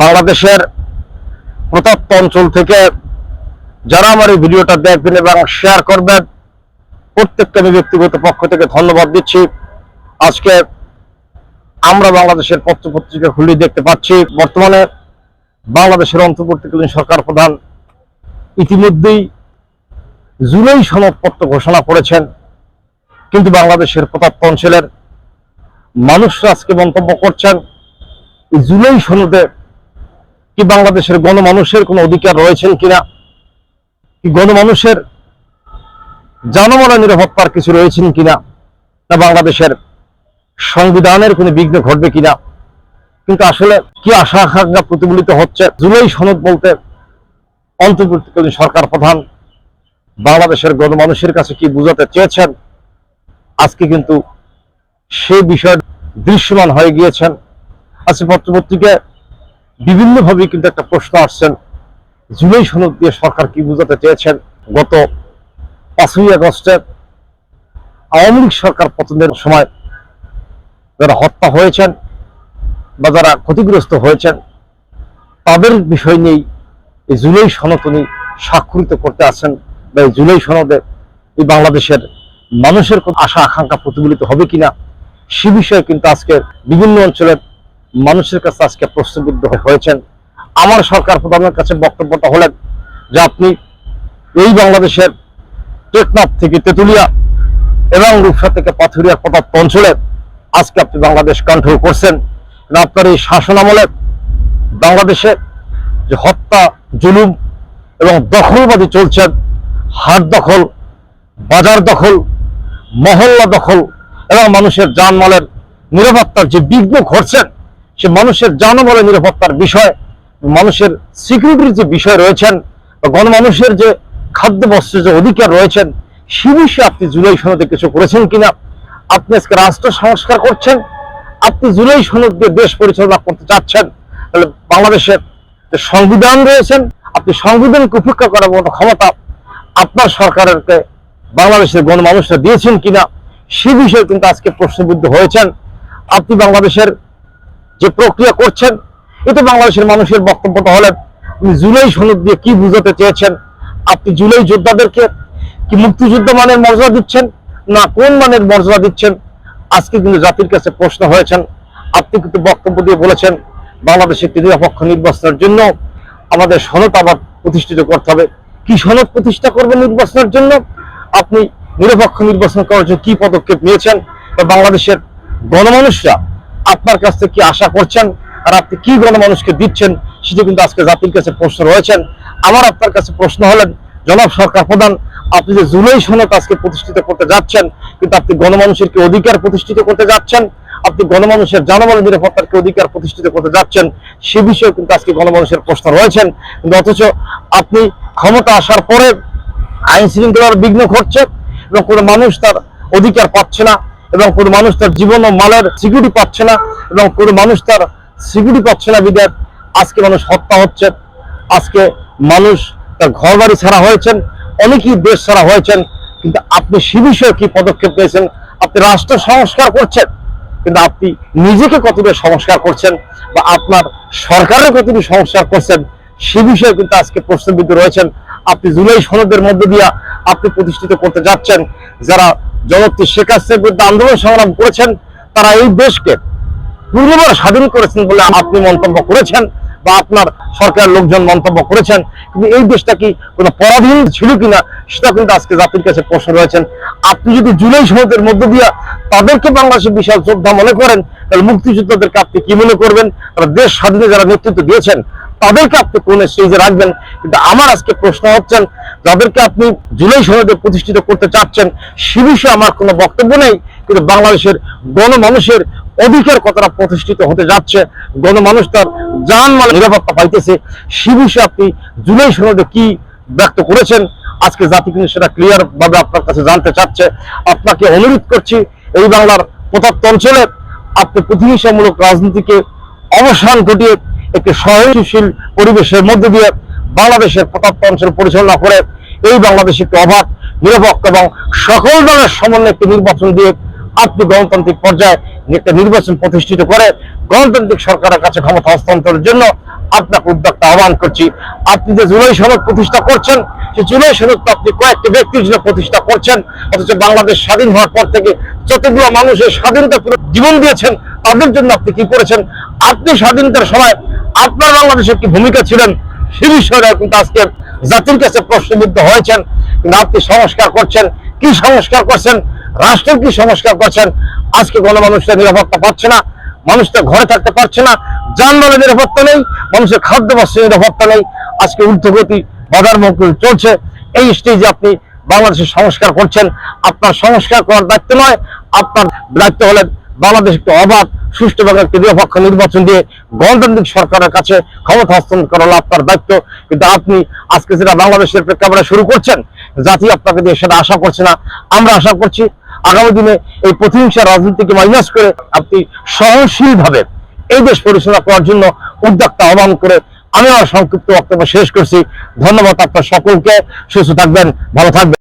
বাংলাদেশের প্রত্যন্ত অঞ্চল থেকে যারা আমার এই ভিডিওটা দেখবেন এবং শেয়ার করবেন, প্রত্যেককে আমি ব্যক্তিগত পক্ষ থেকে ধন্যবাদ দিচ্ছি। আজকে আমরা বাংলাদেশের পত্রপত্রিকা খুলে দেখতে পাচ্ছি, বর্তমানে বাংলাদেশের অন্তর্বর্তীকালীন সরকার প্রধান ইতিমধ্যেই জুলাই সনদপত্র ঘোষণা করেছেন, কিন্তু বাংলাদেশের প্রত্যন্ত অঞ্চলের মানুষরা আজকে মন্তব্য করছেন এই জুলাই সনদে কি বাংলাদেশের গণমানুষের কোনো অধিকার রয়েছেন কিনা, কি গণমানুষের জানমালের নিরাপত্তার কিছু রয়েছেন কিনা, না বাংলাদেশের সংবিধানের কোনো বিঘ্ন ঘটবে কিনা। কিন্তু আসলে কি আশা আকাঙ্ক্ষা প্রতিফলিত হচ্ছে। জুলাই সনদ বলতে অন্তর্বর্তীকালীন সরকার প্রধান বাংলাদেশের গণমানুষের কাছে কি বোঝাতে চেয়েছেন, আজকে কিন্তু সে বিষয় দৃশ্যমান হয়ে গিয়েছেন। আজকে পত্রপত্রিকায় বিভিন্নভাবে কিন্তু একটা প্রশ্ন আসছেন, জুলাই সনদ দিয়ে সরকার কি বোঝাতে চেয়েছেন। গত 5ই আগস্টে আওয়ামী লীগ সরকার পতনের সময় যারা হত্যা হয়েছেন বা যারা ক্ষতিগ্রস্ত হয়েছেন তাদের বিষয় নিয়েই এই জুলাই সনদ উনি স্বাক্ষরিত করতে আসেন, বা এই জুলাই সনদে এই বাংলাদেশের মানুষের আশা আকাঙ্ক্ষা প্রতিফলিত হবে কিনা সে বিষয়ে কিন্তু আজকে বিভিন্ন অঞ্চলের মানুষের কাছে আজকে প্রশ্নবিদ্ধ হয়েছেন। আমার সরকার প্রধানের কাছে বক্তব্যটা হলেন যে আপনি এই বাংলাদেশের টেকনাফ থেকে তেতুলিয়া এবং রূপসা থেকে পাথুরিয়ার প্রত্যন্ত অঞ্চলে আজকে আপনি বাংলাদেশ কন্ট্রোল করছেন। আপনার এই শাসন আমলে বাংলাদেশে যে হত্যা, জুলুম এবং দখলবাদী চলছেন, হাট দখল, বাজার দখল, মহল্লা দখল এবং মানুষের জানমালের নিরাপত্তার যে বিঘ্ন ঘটছেন, সে মানুষের জানমালের নিরাপত্তার বিষয়, মানুষের সিকিউরিটির যে বিষয় রয়েছেন, গণমানুষের যে খাদ্য বস্ত্রের যে অধিকার রয়েছেন, সে বিষয়ে আপনি জুলাই সনদে কিছু করেছেন কিনা। আপনি আজকে রাষ্ট্র সংস্কার করছেন, আপনি জুলাই সনদ দিয়ে দেশ পরিচালনা করতে চাচ্ছেন, তাহলে বাংলাদেশের যে সংবিধান রয়েছেন, আপনি সংবিধানকে উপেক্ষা করার মতো ক্ষমতা আপনার সরকারকে বাংলাদেশের গণমানুষরা দিয়েছেন কিনা সে বিষয়ে কিন্তু আজকে প্রশ্নবিদ্ধ হয়েছেন। আপনি বাংলাদেশের যে প্রক্রিয়া করছেন, এতে বাংলাদেশের মানুষের বক্তব্যটা হলেন জুলাই সনদ দিয়ে কি বুঝাতে চেয়েছেন। আপনি জুলাই যোদ্ধাদেরকে কি মুক্তিযুদ্ধ মানের মর্যাদা দিচ্ছেন, না কোন মানের মর্যাদা দিচ্ছেন, আজকে কিন্তু জাতির কাছে প্রশ্ন হয়েছেন। আপনি কিন্তু বক্তব্য দিয়ে বলেছেন বাংলাদেশের একটি নিরপেক্ষ নির্বাচনের জন্য আমাদের সনদ আবার প্রতিষ্ঠিত করতে হবে। কি সনদ প্রতিষ্ঠা করবেন নির্বাচনের জন্য? আপনি নিরপেক্ষ নির্বাচন করার জন্য কি পদক্ষেপ নিয়েছেন, বা বাংলাদেশের গণমানুষরা আপনার কাছ থেকে কি আশা করছেন, আর আপনি কি গণমানুষকে দিচ্ছেন, সেটা কিন্তু আজকে জাতির কাছে প্রশ্ন রয়েছেন। আমার আপনার কাছে প্রশ্ন হলেন, জনাব সরকার প্রধান, আপনি যে জুলাই সনদ আজকে প্রতিষ্ঠিত করতে যাচ্ছেন, কিন্তু আপনি গণমানুষের কি অধিকার প্রতিষ্ঠিত করতে যাচ্ছেন, আপনি গণমানুষের জানমালের নিরাপত্তার কি অধিকার প্রতিষ্ঠিত করতে যাচ্ছেন, সে বিষয়ে কিন্তু আজকে গণমানুষের প্রশ্ন রয়েছেন। কিন্তু অথচ আপনি ক্ষমতা আসার পরে আইন শৃঙ্খলার বিঘ্ন ঘটছে এবং কোনো মানুষ তার অধিকার পাচ্ছে না, এবং কোনো মানুষ তার জীবন ও মালের সিকিউরিটি পাচ্ছে না, এবং কোনো মানুষ তার সিকিউরিটি পাচ্ছে না বিধায় আজকে মানুষ হত্যা হচ্ছে, আজকে মানুষ তার ঘর বাড়ি ছাড়া হয়েছেন, অনেকেই দেশ ছাড়া হয়েছেন। কিন্তু আপনি সে বিষয়ে কি পদক্ষেপ নিয়েছেন? আপনি রাষ্ট্র সংস্কার করছেন, কিন্তু আপনি নিজেকে কতটা সংস্কার করছেন, বা আপনার সরকারের কতটা সংস্কার করছেন, সে বিষয়ে কিন্তু আজকে প্রশ্নবিদ্ধ রয়েছেন। আপনি জুলাই সনদের মধ্য দিয়ে আপনি প্রতিষ্ঠিত করতে যাচ্ছেন যারা জননেত্রী শেখ হাসিনার বিরুদ্ধে আন্দোলন সংগ্রাম করেছেন, তারা এই দেশকে পূর্ণবার স্বাধীন করেছেন বলে আপনি মন্তব্য করেছেন, বা আপনার সরকারের লোকজন মন্তব্য করেছেন। কিন্তু এই দেশটা কি কোনো পরাধীন ছিল কিনা সেটা কিন্তু আজকে জাতির কাছে প্রশ্ন রয়েছেন। আপনি যদি জুলাই সনদের মধ্য দিয়ে তাদেরকে বাংলাদেশের বিশাল যোদ্ধা মনে করেন, তাহলে মুক্তিযোদ্ধাদেরকে আপনি কি মনে করবেন? তারা দেশ স্বাধীনে যারা নেতৃত্ব দিয়েছেন তাদেরকে আপনি কোন স্টেজে রাখবেন? কিন্তু আমার আজকে প্রশ্ন হচ্ছেন, যাদেরকে আপনি জুলাই সনদে প্রতিষ্ঠিত করতে চাচ্ছেন সে বিষয়ে আমার কোনো বক্তব্য নেই, কিন্তু বাংলাদেশের গণমানুষের অধিকার কতটা প্রতিষ্ঠিত হতে যাচ্ছে, গণমানুষ তার জানমাল নিরাপত্তা পাইতেছে, সে বিষয়ে আপনি জুলাই সনদে কি ব্যক্ত করেছেন আজকে জাতি কিন্তু সেটা ক্লিয়ার ভাবে আপনার কাছে জানতে চাচ্ছে। আপনাকে অনুরোধ করছি, এই বাংলার প্রত্যন্ত অঞ্চলে আপনি প্রতিহিংসামূলক রাজনীতিকে অবসান ঘটিয়ে একটি সহনশীল পরিবেশের মধ্যে দিয়ে বাংলাদেশের প্রত্যন্ত অঞ্চল পরিচালনা করে এই বাংলাদেশ একটি অবাধ, নিরপেক্ষ এবং সকল দলের সমন্বয়ে একটি নির্বাচন দিয়ে আপনি গণতান্ত্রিক পর্যায়ে একটা নির্বাচন প্রতিষ্ঠিত করে গণতান্ত্রিক সরকারের কাছে ক্ষমতা হস্তান্তরের জন্য আপনাকে উদ্যোক্তা আহ্বান করছি। আপনি যে জুলাই সনদ প্রতিষ্ঠা করছেন, সেই জুলাই সনদ তো আপনি কয়েকটি ব্যক্তির জন্য প্রতিষ্ঠা করছেন, অথচ বাংলাদেশ স্বাধীন হওয়ার পর থেকে যতগুলো মানুষের স্বাধীনতা জীবন দিয়েছেন তাদের জন্য আপনি কি করেছেন? আপনি স্বাধীনতার সময় আপনার বাংলাদেশের কি ভূমিকা ছিলেন, সে বিষয়টা কিন্তু আজকে জাতির কাছে প্রশ্নবিদ্ধ হয়েছেন। কিন্তু আপনি সংস্কার করছেন, কি সংস্কার করছেন? রাষ্ট্রের কি সংস্কার করছেন? আজকে গণমানুষরা নিরাপত্তা পাচ্ছে না, মানুষটা ঘরে থাকতে পারছে না, যানবাহনের নিরাপত্তা নেই, মানুষের খাদ্য বস্ত্রের নিরাপত্তা নেই। আজকে ঊর্ধ্বগতি বাধার মুখে চলছে। এই স্টেজে আপনি বাংলাদেশের সংস্কার করছেন। আপনার সংস্কার করার দায়িত্ব নয়, আপনার দায়িত্ব হলে বাংলাদেশ একটি অবাধ সুষ্ঠুভাবে একটি নিরপেক্ষ নির্বাচন দিয়ে গণতান্ত্রিক সরকারের কাছে ক্ষমতা হস্তান্তর করা হলো আপনার দায়িত্ব। কিন্তু আপনি আজকে যেটা বাংলাদেশের প্রেক্ষাপটে শুরু করছেন, জাতি আপনাকে দিয়ে সেটা আশা করছে না। আমরা আশা করছি আগামী দিনে এই প্রতিহিংসা রাজনীতিকে মাইনাস করে আপনি সহনশীলভাবে এই দেশ পরিচালনা করার জন্য উদ্যোক্তা আহ্বান করে আমি আমার সংক্ষিপ্ত বক্তব্য শেষ করছি। ধন্যবাদ আপনার সকলকে। সুস্থ থাকবেন, ভালো থাকবেন।